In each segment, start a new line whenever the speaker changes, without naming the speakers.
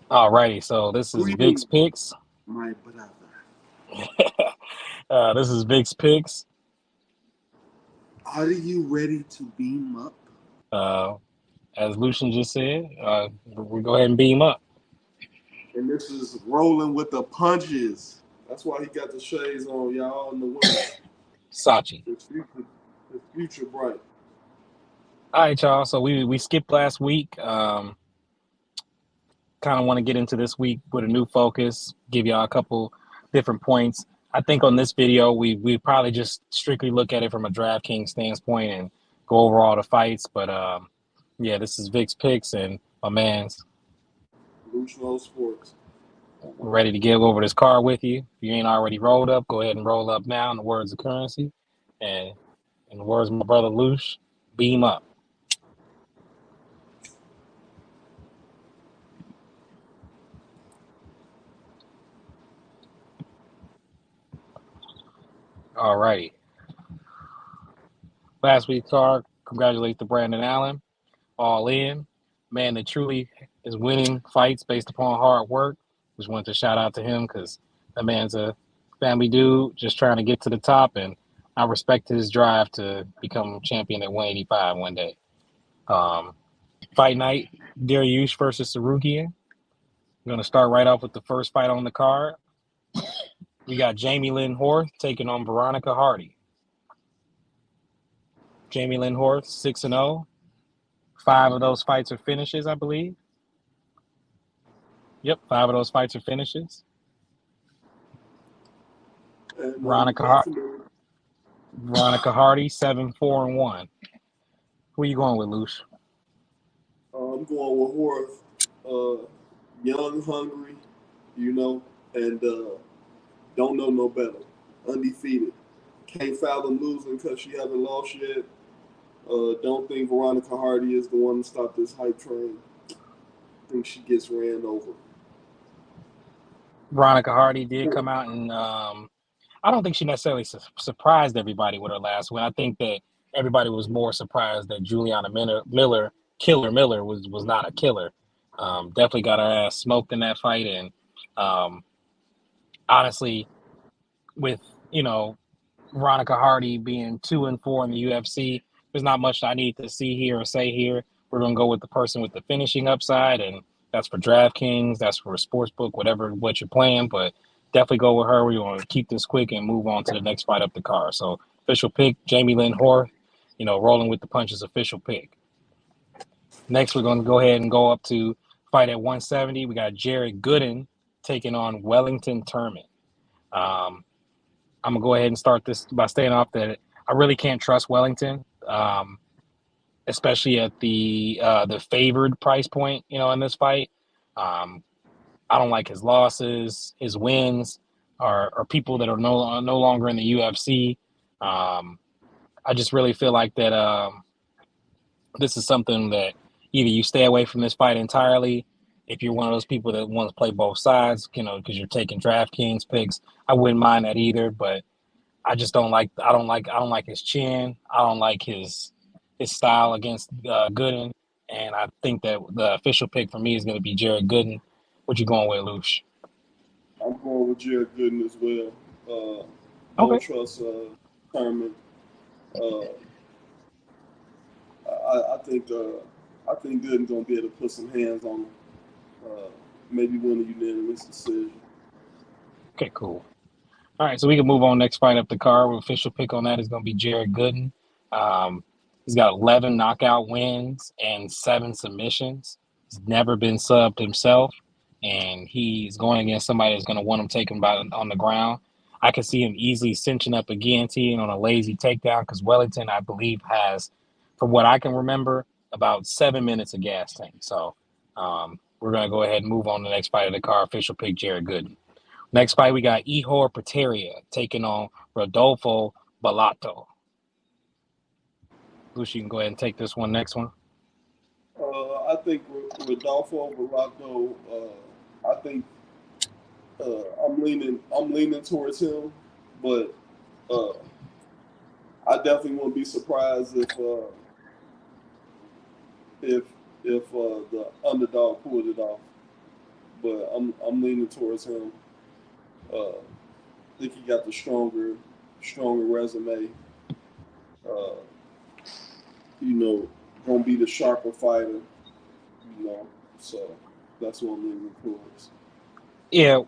Alrighty, so this is Vic's
Greetings,
picks.
my brother.
This is Vic's picks.
Are you ready to beam up?
Uh, as Lucian just said, we go ahead and beam up.
And this is rolling with the punches. That's why he got the shades on, y'all, and the women.
Sachi.
His future bright.
All right, y'all. So we skipped last week. Kind of want to get into this week with a new focus. Give y'all a couple different points. I think on this video we probably just strictly look at it from a DraftKings standpoint and go over all the fights. But yeah, this is Vic's picks and my man's
Lucio Sports.
ready to give over this card with you. If you ain't already rolled up, go ahead and roll up now in the words of currency. And in the words of my brother Loosh, beam up. Alrighty. Last week's card, congratulate to Brandon Allen. All in. Man that truly is winning fights based upon hard work. Just wanted to shout out to him because that man's a family dude just trying to get to the top, and I respect his drive to become champion at 185 one day. Um, Fight night, Dariush versus Tsarukyan. We're going to start right off with the first fight on the card. We got Jamie Lynn Horth taking on Veronica Hardy. Jamie Lynn Horth, 6-0. 5 of those fights are finishes, I believe. Yep, 5 of those fights are finishes.
And
Veronica,
definitely,
Veronica Hardy, 7-4-1. Who are you going with, Luce?
I'm going with Horth. Young, hungry, and don't know no better. Undefeated. Can't fathom losing because she haven't lost yet. Don't think Veronica Hardy is the one to stop this hype train. I think she gets ran over.
Veronica Hardy did come out and I don't think she necessarily surprised everybody with her last win. I think that everybody was more surprised that Juliana Miller, Killer Miller, was not a killer. Definitely got her ass smoked in that fight, and um, honestly, with Veronica Hardy being 2-4 in the UFC, there's not much I need to see here or say here. We're gonna go with the person with the finishing upside, and that's for DraftKings, that's for a sportsbook, whatever what you're playing. But definitely go with her. We're gonna keep this quick and move on to the next fight up the card. So official pick, Jamie Lynn Horth. Rolling with the punches. Official pick. Next, we're gonna go ahead and go up to fight at 170. We got Jared Gooden taking on Wellington Turman. Um, I'm gonna go ahead and start this by saying off that I really can't trust Wellington, especially at the favored price point. In this fight, um, I don't like his losses. His wins are people that are no longer in the UFC. Um, I just really feel like that this is something that either you stay away from this fight entirely. If you're one of those people that wants to play both sides, because you're taking DraftKings picks, I wouldn't mind that either. But I just don't like. I don't like his chin. I don't like his style against Gooden, and I think that the official pick for me is going to be Jared Gooden. What you going with, Luce?
I'm going with Jared Gooden as well. Don't
Okay.
trust Thurman. Uh, I think Gooden's gonna be able to put some hands on him. Maybe win a unanimous decision.
Okay. Cool. All right, so we can move on next fight up the card. Official pick on that is going to be Jared Gooden. Um, he's got 11 knockout wins and 7 submissions. He's never been subbed himself, and he's going against somebody that's going to want him taken by on the ground. I can see him easily cinching up a guillotine on a lazy takedown because Wellington, I believe, has, from what I can remember, about 7 minutes of gas tank. So we're going to go ahead and move on to the next fight of the card. Official pick Jared Gooden. Next fight, we got Ihor Pateria taking on Rodolfo Balato. Lucy, you can go ahead and take this one. Next one.
I think Rodolfo Verato. I think I'm leaning towards him, but uh, I definitely won't be surprised if the underdog pulled it off. but I'm leaning towards him. I think he got the stronger resume. Uh, you know, gonna be the sharper fighter. You know, so that's what I'm leaning towards.
Yeah,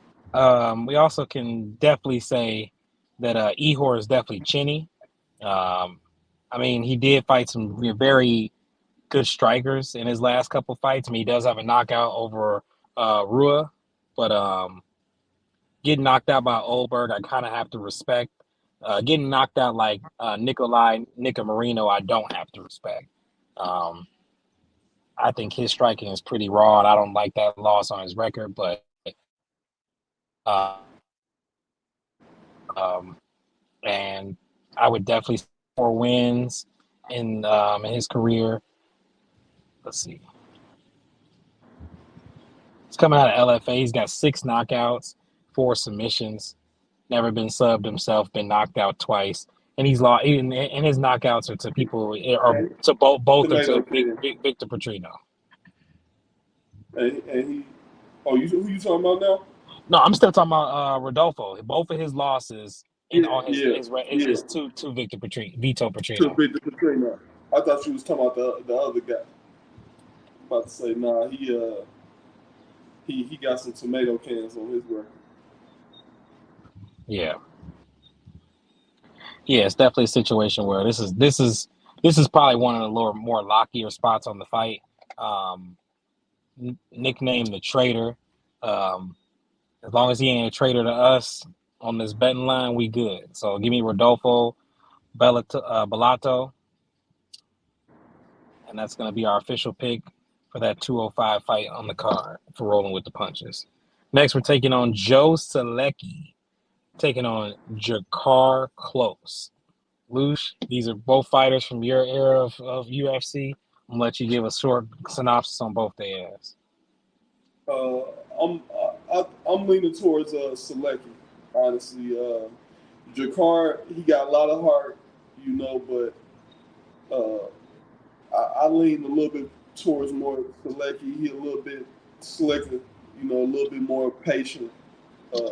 we also can definitely say that Ehor is definitely chinny. Um, I mean, he did fight some very good strikers in his last couple fights. I mean, he does have a knockout over Rua, but getting knocked out by Oldberg, I kind of have to respect. Getting knocked out like Nika Marino, I don't have to respect. Um, I think his striking is pretty raw, and I don't like that loss on his record. But and I would definitely say 4 wins in his career. Let's see. He's coming out of LFA. He's got 6 knockouts, 4 submissions. Never been subbed himself. Been knocked out twice, and he's lost. And his knockouts are to people, or
And
to both are
Tomato
to
Kid,
Victor Petrino.
and he. Oh, who you talking about now?
No, I'm still talking about Rodolfo. Both of his losses in
Yeah,
on his
yeah, yeah.
is to Victor Petrino, Vito
To
Petrino.
Victor Katrina. I thought you was talking about the other guy. About to say, nah, he got some tomato cans on his record.
Yeah, yeah. It's definitely a situation where this is probably one of the more lockier spots on the fight. Um, Nicknamed the traitor. Um, as long as he ain't a traitor to us on this betting line, we good. So give me Rodolfo Bellato, and that's going to be our official pick for that 205 fight on the card for Rolling with the Punches. Next, we're taking on Joe Selecki, taking on Jakar Close. Loosh, these are both fighters from your era of UFC. I'm going to let you give a short synopsis on both their ass.
Uh, I'm leaning towards Selecki. Honestly, Jakar, he got a lot of heart, you know, but I lean a little bit towards more Selecki. He a little bit slicker, you know, a little bit more patient. Uh,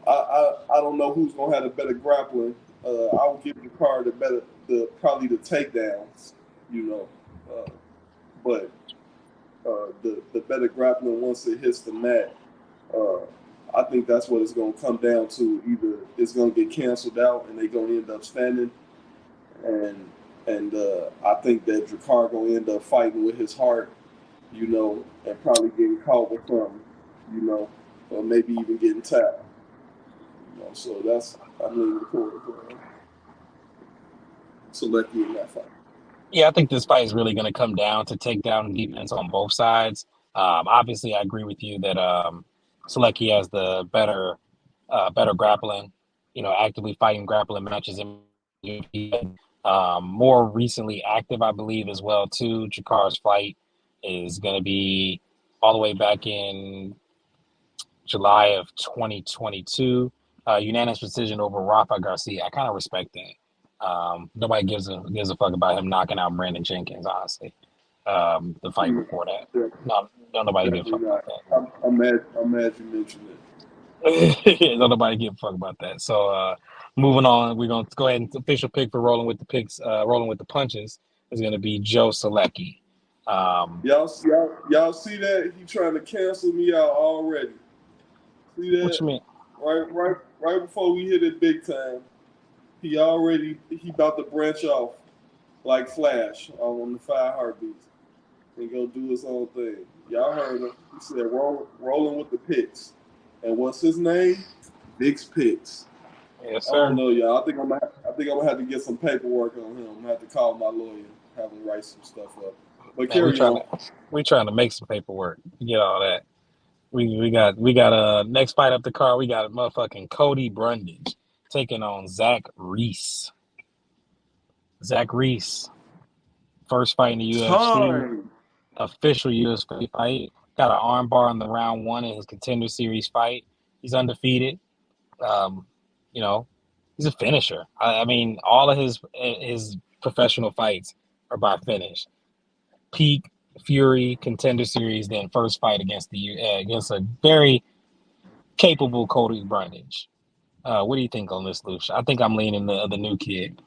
I don't know who's gonna have the better grappling. I would give Jakar the probably the takedowns, you know, but the better grappling once it hits the mat. Uh, I think that's what it's going to come down to. Either it's going to get canceled out and they're going to end up standing, and I think that Drakkar going to end up fighting with his heart, you know, and probably getting caught with something, you know, or maybe even getting tapped. You know, so that's I'm leaning towards selecting in that fight.
Yeah, I think this fight is really going to come down to takedown defense on both sides. Obviously, I agree with you that Selecki has the better grappling. You know, actively fighting grappling matches in more recently active, I believe, as well too. Jakar's fight is going to be all the way back in July of 2022. Unanimous decision over Rafa Garcia. I kind of respect that. Nobody gives a fuck about him knocking out Brandon Jenkins. Honestly, the fight
Mm,
before that,
yeah,
no, nobody give a
definitely
fuck about
not.
that.
I'm mad you mentioned it.
No, nobody give a fuck about that. So, moving on, we're gonna go ahead and official pick for rolling with the picks. Rolling with the punches is gonna be Joe Selecki. Um,
Y'all see that? He trying to cancel me out already. See
what
that?
you mean?
Right before we hit it big time, he about to branch off like Flash on the Five Heartbeats and go do his own thing. Y'all heard him. He said rolling with the picks. And what's his name? Big's Picks.
Yes,
I don't
sir.
know, y'all. I think I'm gonna have to get some paperwork on him. I'm gonna have to call my lawyer, have him write some stuff up. But
Man,
carry on.
we trying to make some paperwork. Get all that. We got a next fight up the card. We got motherfucking Cody Brundage taking on Zach Reese. Zach Reese, first fight in the UFC,
Time.
official UFC fight. Got an armbar in the round one in his contender series fight. He's undefeated. Um, you know, he's a finisher. I mean, all of his professional fights are by finish. Peak Fury Contender Series, then first fight against a very capable Cody Brundage. What do you think on this, Lush? I think I'm leaning the new kid.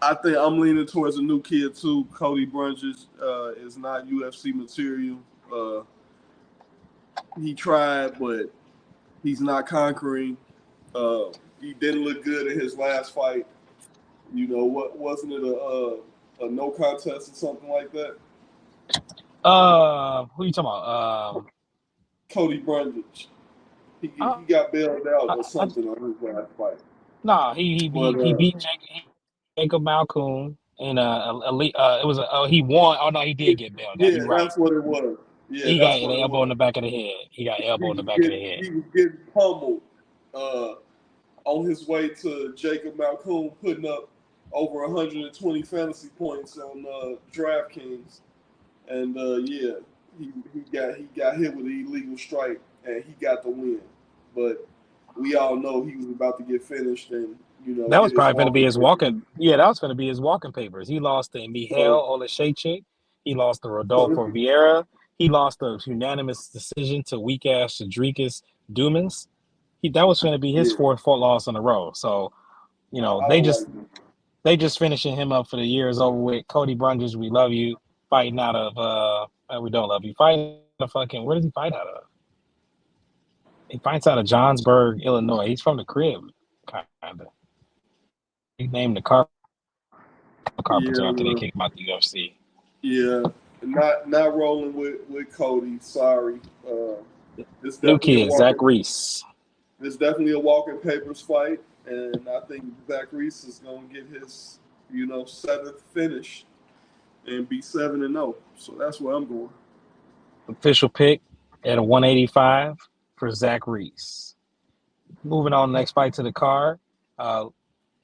I think I'm leaning towards a new kid too. Cody Brundage is not UFC material. He tried, but he's not conquering. He didn't look good in his last fight. You know, what wasn't it a no contest or something like that?
Who are you talking about?
Cody Brundage. He
Uh,
got bailed out or
I,
something on his last fight.
nah,
But
he beat Jacob Malkoon in it was he won. Oh no, he did get bailed out.
yeah,
You're right.
that's what it was. Yeah,
He got
that's
an
what it
elbow in
was.
the back of the head. He got elbow in the back of the head.
He was getting pummeled uh, on his way to Jacob Malkoon putting up over 120 fantasy points on DraftKings, and yeah, he got hit with an illegal strike and he got the win. But we all know he was about to get finished and
That was
get his
probably going to be
walking
his
papers.
walking. Yeah, that was going to be his walking papers. He lost to Mihail
So
Olashechik. He lost to
so
Rodolfo Vieira. He lost a unanimous decision to weak ass Shadrikas Dumas. That was going to be his
yeah,
fourth loss in a row. So
I don't like him.
they just finishing him up for the year is over with. Cody Brundage, we love you. Fighting out of we don't love you. Fighting out of fucking where does he fight out of? He fights out of Johnsburg, Illinois. He's from the crib, kinda. He named the carpenter after they
Yeah,
kicked him out the UFC.
yeah. Not rolling with Cody. Sorry. It's
New
definitely a
kid, Zach
walking.
Reese.
It's definitely a walking papers fight, and I think Zach Reese is gonna get his seventh finish and be 7-0. So that's where I'm going.
Official pick at a 185 for Zach Reese. Moving on, next fight to the card.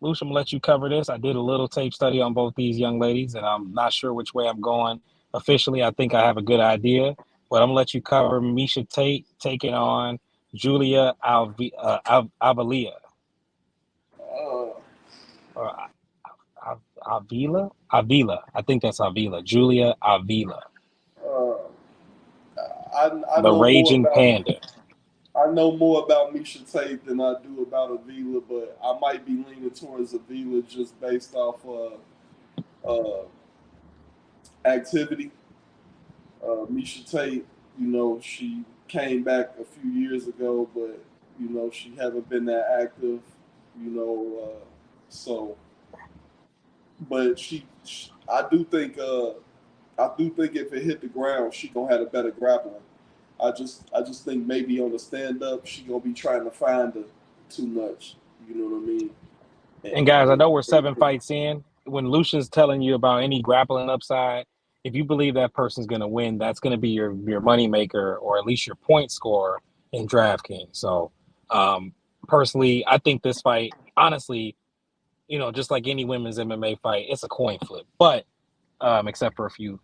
Lush, I'm going to let you cover this. I did a little tape study on both these young ladies, and I'm not sure which way I'm going officially. I think I have a good idea, but I'm going to let you cover Misha Tate taking on Julia Avila.
Uh,
Or Avila? Avila. I think that's Avila. Julia Avila.
uh, I
The
know more
Raging
about
Panda.
Misha Tate than I do about Avila, but I might be leaning towards Avila just based off uh, activity. Misha Tate, she came back a few years ago, but she haven't been that active. So, but I do think if it hit the ground, she gonna have a better grappling. I just think maybe on the stand up, she gonna be trying to find her too much. You know what I mean?
And guys, I know we're
And
7 fights in. When Lucian's telling you about any grappling upside, if you believe that person's going to win, that's going to be your moneymaker or at least your point scorer in DraftKings. So, um, personally, I think this fight, honestly, just like any women's MMA fight, it's a coin flip. But except for a few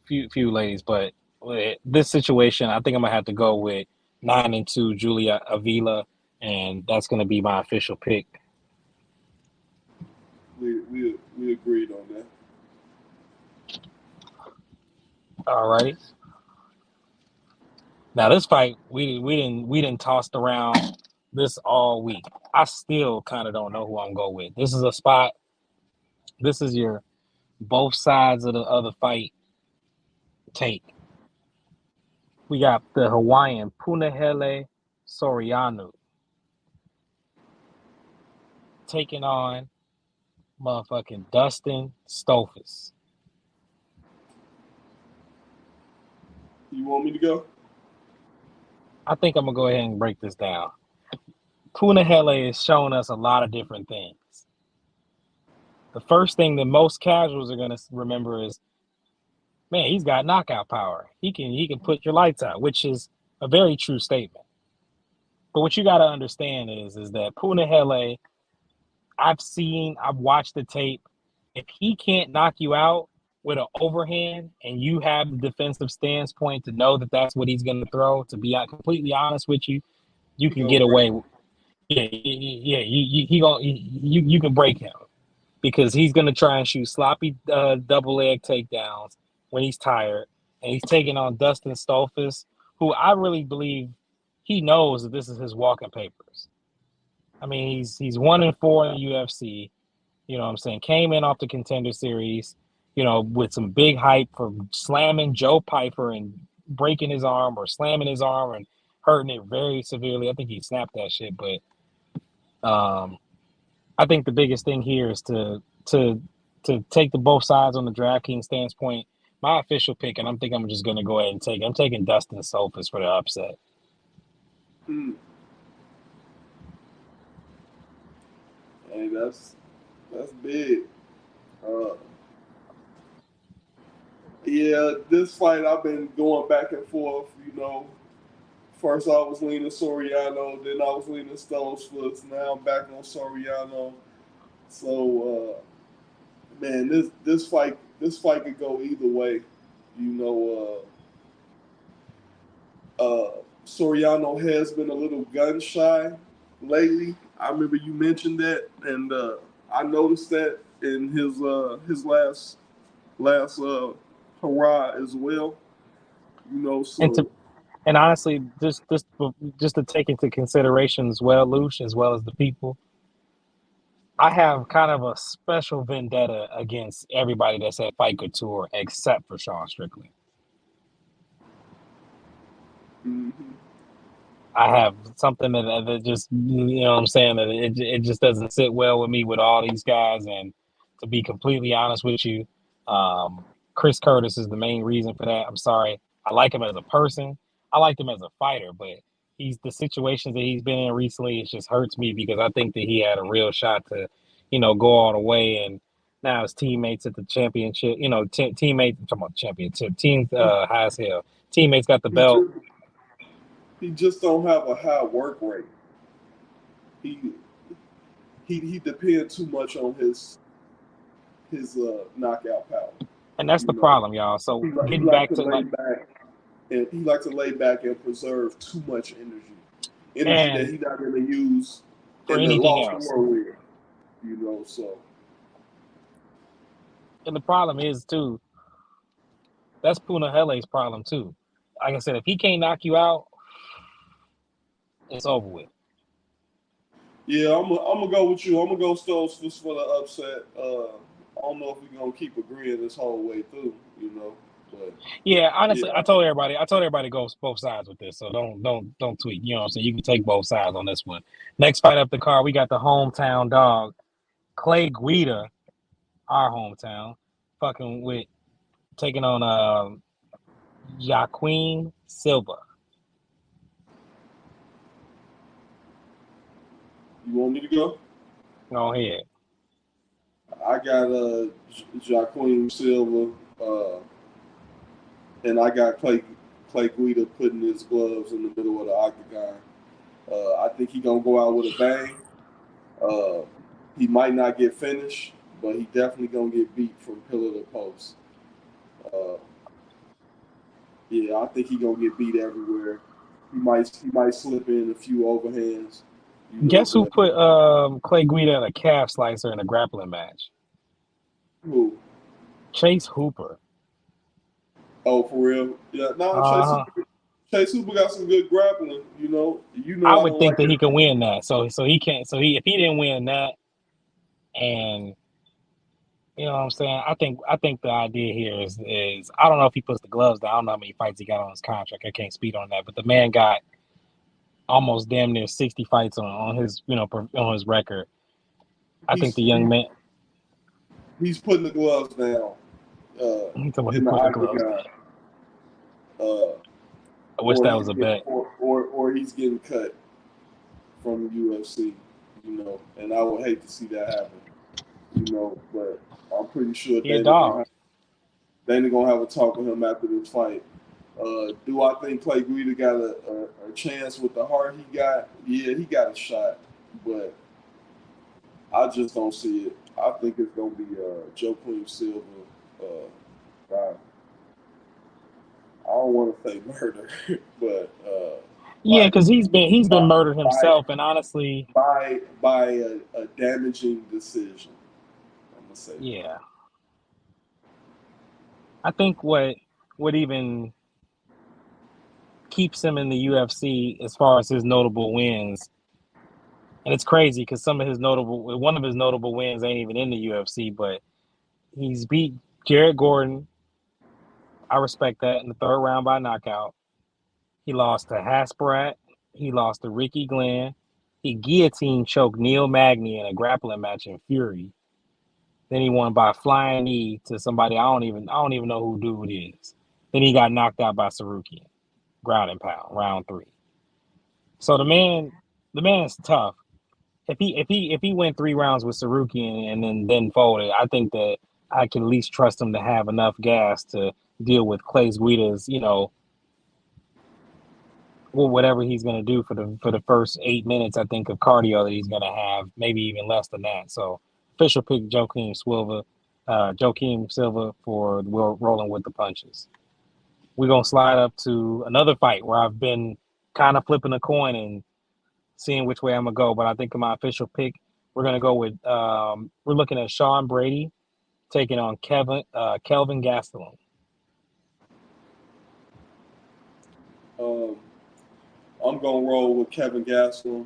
ladies, but with this situation, I think I'm gonna have to go with 9-2 Julia Avila, and that's going to be my official pick.
we agreed on that.
All righty. Now this fight, we didn't tossed around this all week. I still kind of don't know who I'm going with. This is a spot. This is your both sides of the fight take. We got the Hawaiian Punahele Soriano taking on motherfucking Dustin Stolfus.
You want me to go?
I think I'm gonna go ahead and break this down. Punahele is showing us a lot of different things. The first thing that most casuals are gonna remember is, man, he's got knockout power. He can put your lights out, which is a very true statement. But what you got to understand is that Punahele, I've watched the tape. If he can't knock you out with an overhand, and you have the defensive stance point to know that that's what he's going to throw, to be completely honest with you, you
He
can
gonna
get
break.
away. You can break him because he's going to try and shoot sloppy double leg takedowns when he's tired. and he's taking on Dustin Stolfus, who I really believe he knows that this is his walking papers. I mean, he's 1-4 in the UFC. You know what I'm saying? Came in off the Contender Series, with some big hype for slamming Joe Piper and breaking his arm or slamming his arm and hurting it very severely. I think he snapped that shit, but I think the biggest thing here is to take the both sides on the DraftKings standpoint. My official pick, and I'm just going to go ahead and take it. I'm taking Dustin Sophus for the upset.
Hmm. Hey, that's big. Uh, yeah, this fight I've been going back and forth. First I was leaning Soriano, then I was leaning Stoltzfus. Now I'm back on Soriano. So, man, this fight could go either way. You know, Soriano has been a little gun shy lately. I remember you mentioned that, and I noticed that in his last hurrah as well.
And
So
honestly, just to take into consideration as well, Luce, as well as the people, I have kind of a special vendetta against everybody that's at Fight Couture except for Sean Strickland.
mhm.
I have something that just, what I'm saying, that it just doesn't sit well with me with all these guys. And to be completely honest with you, Chris Curtis is the main reason for that. I'm sorry. I like him as a person. I like him as a fighter, but the situations that he's been in recently, it just hurts me because I think that he had a real shot to, go all the way. And now his teammates at the championship, teammates, I'm talking about championship, teams high as hell. Teammates got the
he
belt.
just he just don't have a high work rate. He he depends too much on his knockout power.
And that's
You
the
know,
problem, y'all. So
he
getting
like
back
to
to
lay
like,
back and he likes to lay back and preserve too much energy that
and
he not going to use
for
in the
anything
lost
else.
war with. So
And the problem is too, that's Punahele's problem too. Like I said, if he can't knock you out, it's over with.
yeah, I'm gonna go with you. I'm gonna go Stones for the upset. I don't know if we're gonna keep agreeing this whole way through, but
Yeah, honestly,
yeah,
I told everybody to go both sides with this. So don't tweet. You know what I'm saying? You can take both sides on this one. Next fight up the card, we got the hometown dog, Clay Guida, our hometown, fucking with taking on Joaquin Silva.
you want me to go?
Go ahead.
I got Jaquim Silva, and I got Clay Guida putting his gloves in the middle of the octagon. I think he gonna go out with a bang. Uh, he might not get finished, but he definitely gonna get beat from pillar to post. Uh, yeah, I think he gonna get beat everywhere. He might slip in a few overhands,
Guess who
but
put Clay Guida in a calf slicer in a grappling match?
who?
Chase Hooper.
Oh, for real? Yeah, no,
Uh-huh.
Chase Hooper got some good grappling.
I
I
would
don't
think
like
that he
him.
can win that. So he can't. So if he didn't win that, and you know what I'm saying, I think the idea here is I don't know if he puts the gloves down. I don't know how many fights he got on his contract. I can't speak on that, but the man got almost damn near 60 fights on his on his record. I think
He's
the young man.
he's putting the gloves down uh,
He told me he
in the
put the gloves down.
octagon, uh,
I wish
or
that
he's
was a
getting
bet.
or he's getting cut from the UFC. And I would hate to see that happen. But I'm pretty sure
He a dog.
Dana gonna have a talk with him after this fight. Do I think Clay Guida got a chance with the heart he got? Yeah, he got a shot, but I just don't see it. I think it's gonna be Joe Queen Silva. Uh, I don't want to say murder, but
Yeah,
by
because he's been
by
murdered
by
himself, and honestly,
by a damaging decision. I'm gonna say that.
yeah. I think what what even keeps him in the UFC as far as his notable wins. And it's crazy because one of his notable wins ain't even in the UFC, but he's beat Jared Gordon. I respect that in the third round by knockout. He lost to Hasbrat. He lost to Ricky Glenn. He guillotine choked Neil Magny in a grappling match in Fury. Then he won by flying knee to somebody I don't even know who dude is. Then he got knocked out by Tsarukyan, ground and pound, round 3. So the man is tough. If he went 3 rounds with Tsarukyan and then folded, I think that I can at least trust him to have enough gas to deal with Clay Guida's, whatever he's going to do for the first 8 minutes, I think, of cardio that he's going to have, maybe even less than that. So, official pick Joaquim Silva for rolling with the punches. We're going to slide up to another fight where I've been kind of flipping a coin and seeing which way I'm going to go. But I think in my official pick, we're going to go with, we're looking at Sean Brady taking on Kelvin Gastelum.
I'm gonna roll with Kevin Gastelum.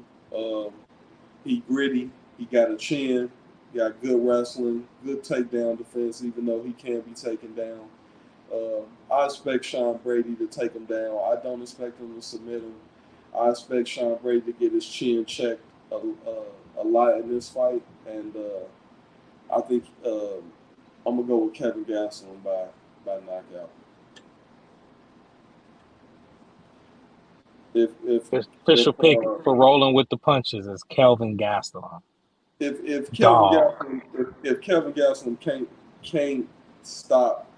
He gritty. He got a chin. He got good wrestling, good takedown defense, even though he can be taken down. I expect Sean Brady to take him down. I don't expect him to submit him. I expect Sean Brady to get his chin checked a lot in this fight, and I think I'm gonna go with Kevin Gastelum by knockout.
Official pick for rolling with the punches is Kelvin Gastelum.
If Kevin Gastelum can't stop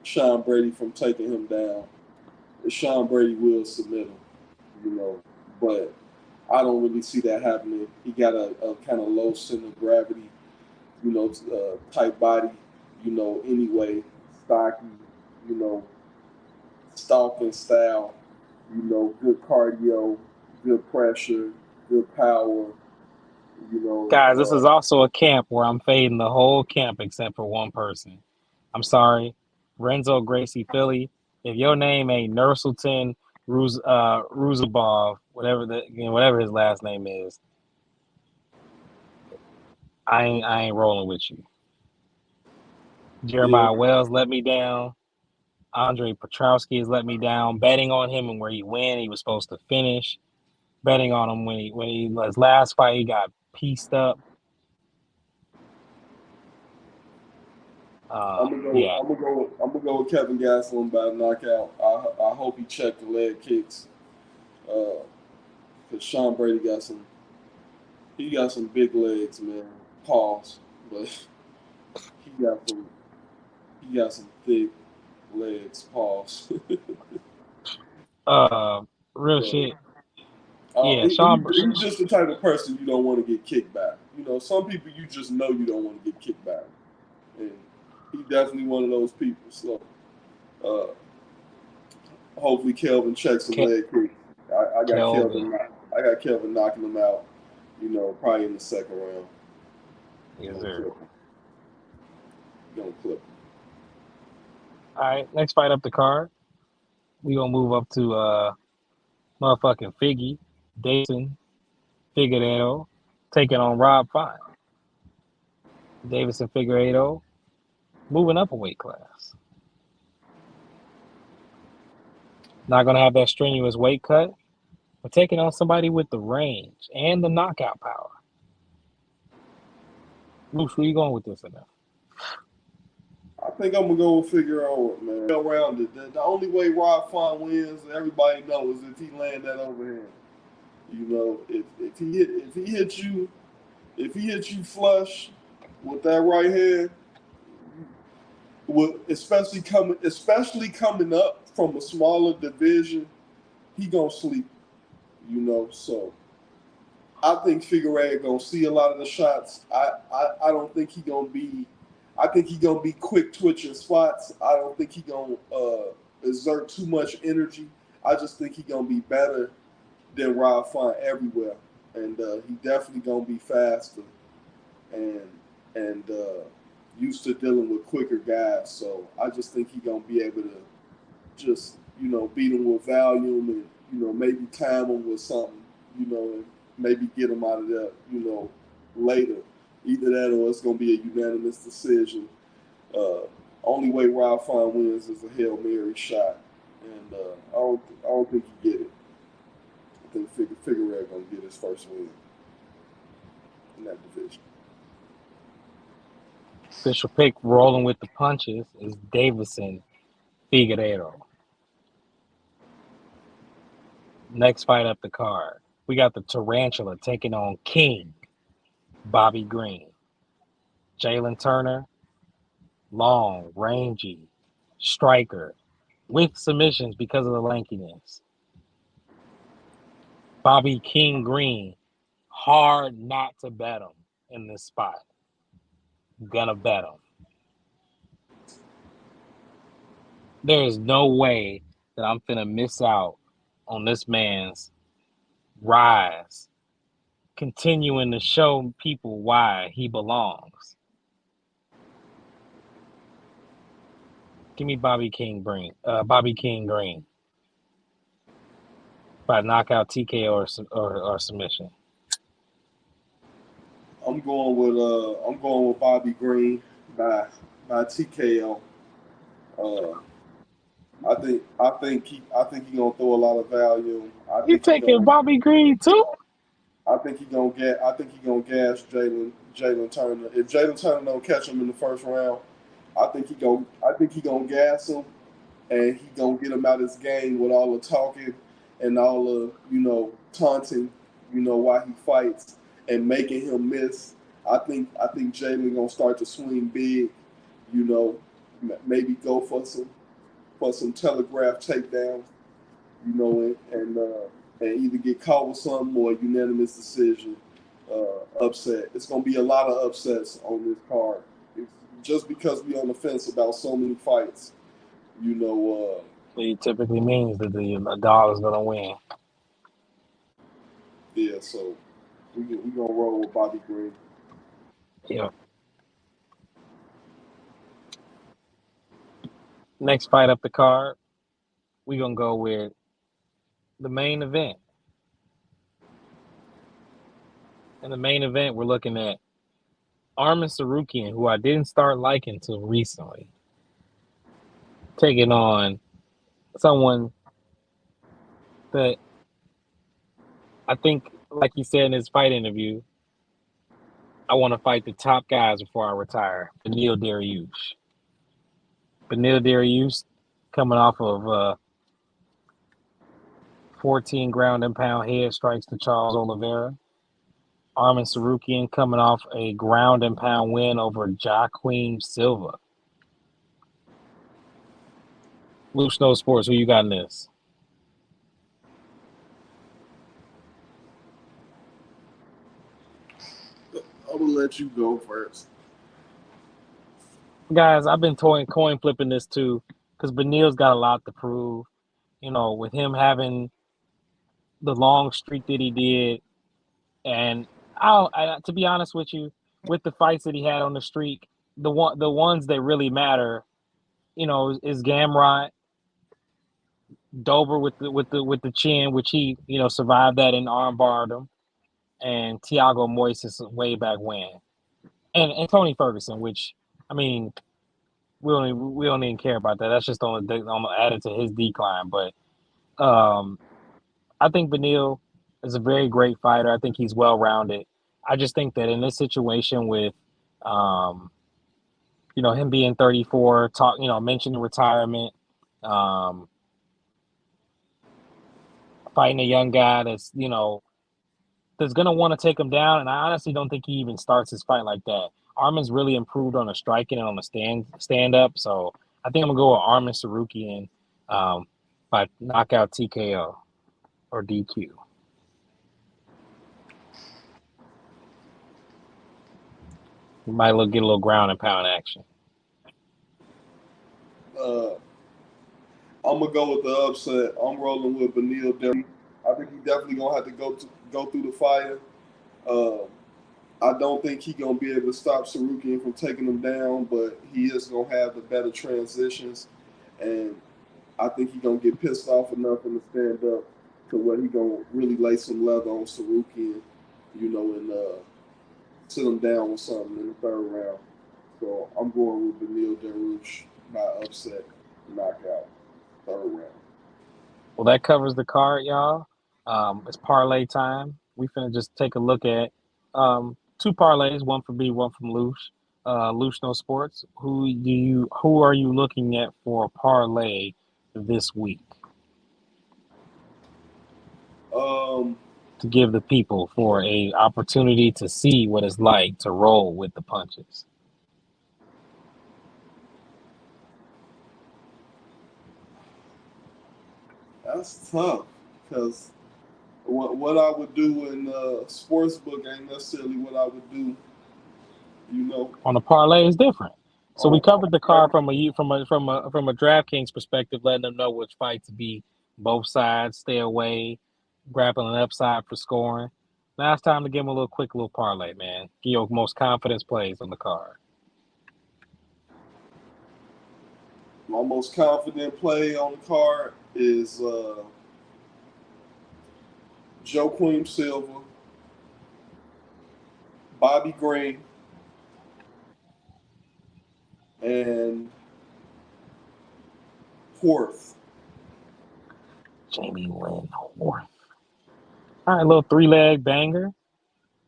Sean Brady from taking him down, Sean Brady will submit him, But I don't really see that happening. He got a kind of low center of gravity, type body, anyway, stocky, stalking style, good cardio, good pressure, good power,
Guys, this is also a camp where I'm fading the whole camp except for one person. I'm sorry, Renzo Gracie Philly. If your name ain't Nursultan Ruzabov, whatever his last name is, I ain't rolling with you. Jeremiah Wells let me down. Andre Petrowski has let me down. Betting on him and where he went, he was supposed to finish. Betting on him when his last fight, he got pieced up.
I'm gonna go with Kevin Gastelum by knockout. I hope he checked the leg kicks, because Sean Brady got some big legs, man. Pause, but he got some thick legs. Pause.
Real shit.
He's just the type of person you don't want to get kicked back. Some people you just know you don't want to get kicked back, and he definitely one of those people. So, hopefully Kelvin checks some leg kick. I got Kelvin knocking him out. Probably in the second round.
Yes, sir.
Gonna clip him.
All right, next fight up the card. We gonna move up to motherfucking Figgy, Davison Figueiredo, taking on Rob Fine. Davison Figueiredo moving up a weight class. Not gonna have that strenuous weight cut, but taking on somebody with the range and the knockout power. Loosh, where you going with this enough?
I think I'm gonna go with Figueiredo, man. Around it. The only way Rob Font wins, everybody knows, is if he land that overhand. If he hits you flush with that right hand, especially coming up from a smaller division, he gonna sleep. So I think Figueiredo gonna see a lot of the shots. I don't think he gonna be. I think he gonna be quick twitching spots. I don't think he gonna exert too much energy. I just think he gonna be better than Rob Font everywhere, and he definitely gonna be faster and used to dealing with quicker guys. So I just think he gonna be able to just beat him with volume and maybe time him with something, and maybe get him out of that, later. Either that or it's gonna be a unanimous decision. Uh, Only way Rob Font wins is a Hail Mary shot, and I don't think he get it. I think Figueroa gonna get his first win in that division.
Official pick rolling with the punches is Davison Figueiredo. Next fight up the card, we got the Tarantula taking on King Bobby Green. Jalen Turner, long, rangy, striker with submissions because of the lankiness. Bobby King Green, hard not to bet him in this spot. Gonna bet him. There is no way that I'm finna miss out on this man's rise, continuing to show people why he belongs. Give me Bobby King Green. Bobby King Green by knockout, TKO, or submission.
I'm going with Bobby Green by TKO. Uh, I think he gonna throw a lot of value.
You taking Bobby Green too?
I think he gonna gas Jalen Turner. If Jalen Turner don't catch him in the first round, I think he gonna gas him, and he gonna get him out his game with all the talking and all the taunting, while he fights and making him miss. I think Jalen gonna start to swing big, you know, maybe go for some telegraph takedowns, and either get caught with something or a unanimous decision, upset. It's going to be a lot of upsets on this card. It's just because we on the fence about so many fights, you know.
It typically means that the dog is gonna win.
Yeah, so we gonna roll with Bobby Green.
Yeah. Next fight up the card, we gonna go with the main event. In the main event, we're looking at Armin Tsarukyan, who I didn't start liking until recently, taking on someone that I think, like he said in his fight interview, I want to fight the top guys before I retire. Beneil Dariush. Beneil Dariush coming off of 14 ground and pound head strikes to Charles Oliveira. Armin Tsarukyan coming off a ground and pound win over Joaquim Silva. Loose No Sports, who you got in this?
I'm gonna let you go first.
Guys, I've been coin flipping this too because Beneil's got a lot to prove. With him having the long streak that he did, and to be honest with you, with the fights that he had on the streak, the ones that really matter, is Gamrot, Dober with the chin, which he survived that and armbarred him, and Thiago Moises way back when, and Tony Ferguson, which I mean we don't even care about that. That's just on added to his decline. But I think Beneil is a very great fighter. I think he's well rounded. I just think that in this situation with him being 34, mentioning retirement, um, fighting a young guy that's gonna want to take him down, and I honestly don't think he even starts his fight like that. Armin's really improved on the striking and on the stand up, so I think I'm gonna go with Armin Tsarukyan by knockout, TKO, or DQ. We might get a little ground and pound action.
Uh, I'm gonna go with the upset. I'm rolling with Beneil Dariush. I think he definitely gonna have to go through the fire. Uh, I don't think he gonna be able to stop Tsarukyan from taking him down, but he is gonna have the better transitions, and I think he's gonna get pissed off enough in the stand up to where he gonna really lay some leather on Tsarukyan, and sit him down with something in the third round. So I'm going with Beneil Dariush by upset knockout third round.
Well, that covers the card, y'all. It's parlay time. We finna just take a look at two parlays, one from B, one from Loosh. Loosh No Sports. Who are you looking at for a parlay this week
Um,
to give the people for a opportunity to see what it's like to roll with the punches?
that's tough because what I would do in sports book ain't necessarily what I would do, you know,
On a parlay is different. So we
on
covered the card from a DraftKings perspective, letting them know which fight to be. Both sides stay away, grappling upside for scoring. Now it's time to give them a little quick little parlay, man. Give your most confidence plays on the card.
my most confident play on the card is Joe Queen Silva, Bobby Green, and Horth.
Jamie Lynn Horth. All right, little three-leg banger.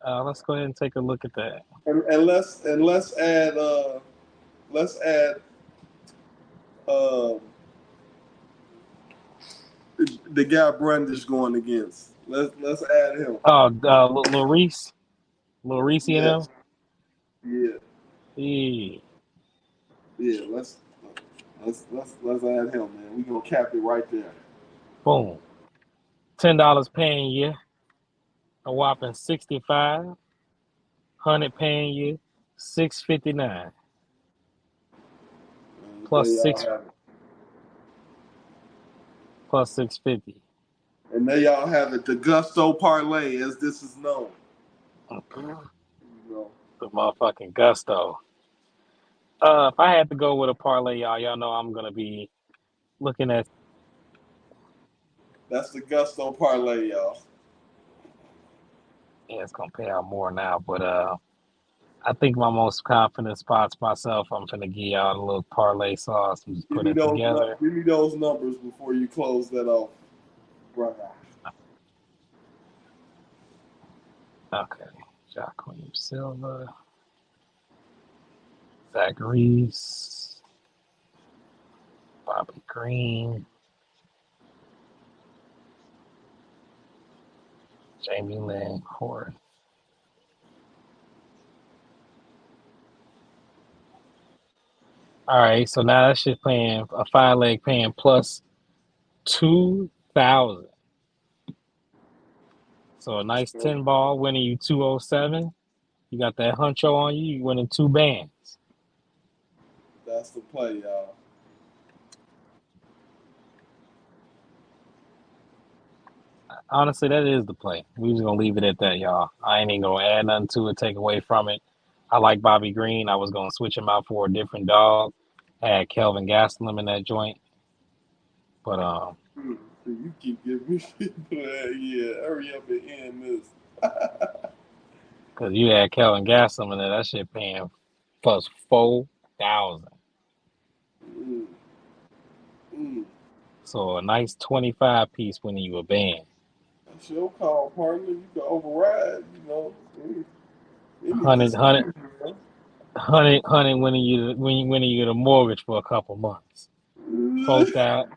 Let's go ahead and take a look at that.
And let's add uh, the guy Brandish going against. Let's add him.
Oh, Lil Reese. Lil Reese and
Yeah,
them.
yeah,
Yeah.
yeah. Let's add him, man. We gonna cap it right there.
Boom. $10 paying you a whopping 65. 100 paying you 659
And there
plus
y'all
six
have it.
plus 650.
And there y'all have it. The Gusto Parlay, as this is known.
The
You know,
motherfucking gusto. If I had to go with a parlay, y'all know I'm gonna be looking at.
that's the Gusto Parlay, y'all.
Yeah, it's gonna pay out more now, but I think my most confident spots myself. I'm gonna give y'all a little parlay sauce and just
Give
put
me
it
those.
together.
Give me those numbers before you close that off, brother.
Okay, Jacqueline Silva, Zach Reese, Bobby Green, Jamie Lynn Horton. All right, so now that shit paying a 5 leg paying plus 2,000. So a nice 10 ball winning you 207. You got that huncho on you. You winning two bands.
That's the play, y'all.
Honestly, that is the play. We just gonna leave it at that, y'all. I ain't even gonna add nothing to it, take away from it. I like Bobby Green. I was gonna switch him out for a different dog. I had Kelvin Gastelum in that joint, but
So you keep giving me shit. Yeah, hurry up and end this.
because you had Kelvin Gastelum in there, that shit paying plus 4,000.
Mm, mm.
So a nice 25 piece winning you a band.
That's your call, partner. You can override, any
100,
decision.
winning you the mortgage for a couple months.
Man.
4,000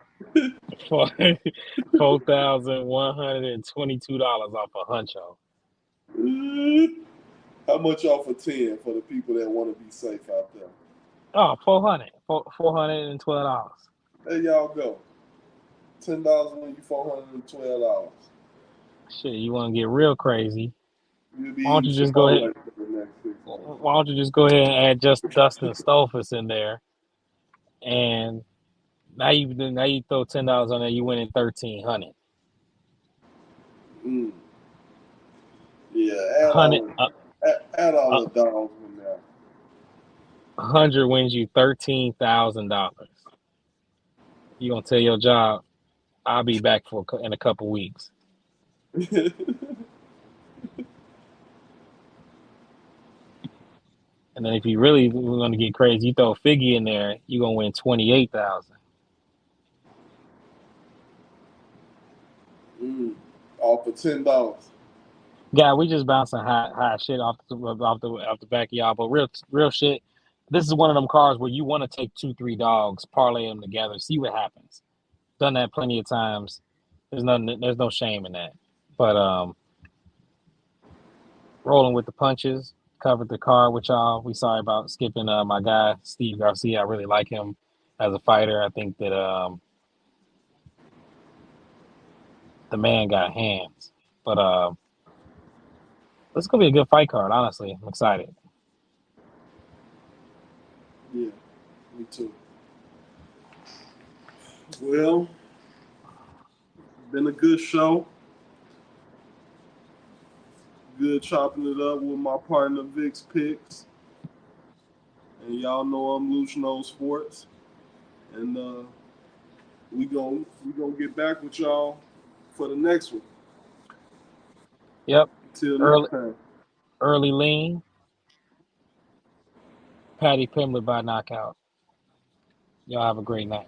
$4,122 off a huncho.
How much off of 10 for the people that want to be safe out there?
Oh, 412 dollars.
There y'all go. $10 win you $412.
Shit, you want to get real crazy?
You'll be
Why don't
eating
you just go ahead?
Chipotle for the next 6 months.
Why don't you just go ahead and add just Dustin Stolfus in there, and now you throw $10 on there, you winning 1,300.
Mm. Yeah, add
Hundred,
all add all the dogs in there.
100 wins you $13,000. You gonna tell your job, I'll be back in a couple weeks. And then if you really want to get crazy, you throw Figgy in there, you gonna win 28,000.
All for $10.
Guy, we just bouncing high shit off the back of y'all, but real shit. This is one of them cars where you want to take two, three dogs, parlay them together, see what happens. Done that plenty of times. There's no shame in that. But rolling with the punches, covered the card with y'all. We sorry about skipping my guy Steve Garcia. I really like him as a fighter. I think that the man got hands. But this is gonna be a good fight card. Honestly, I'm excited.
Yeah, me too. Well, been a good show. Good chopping it up with my partner Vic's picks. And y'all know I'm Loose No Sports. And we gonna get back with y'all for the next one.
Yep.
Till
Early
next time.
early lean. Patty Pimlet by knockout. Y'all have a great night.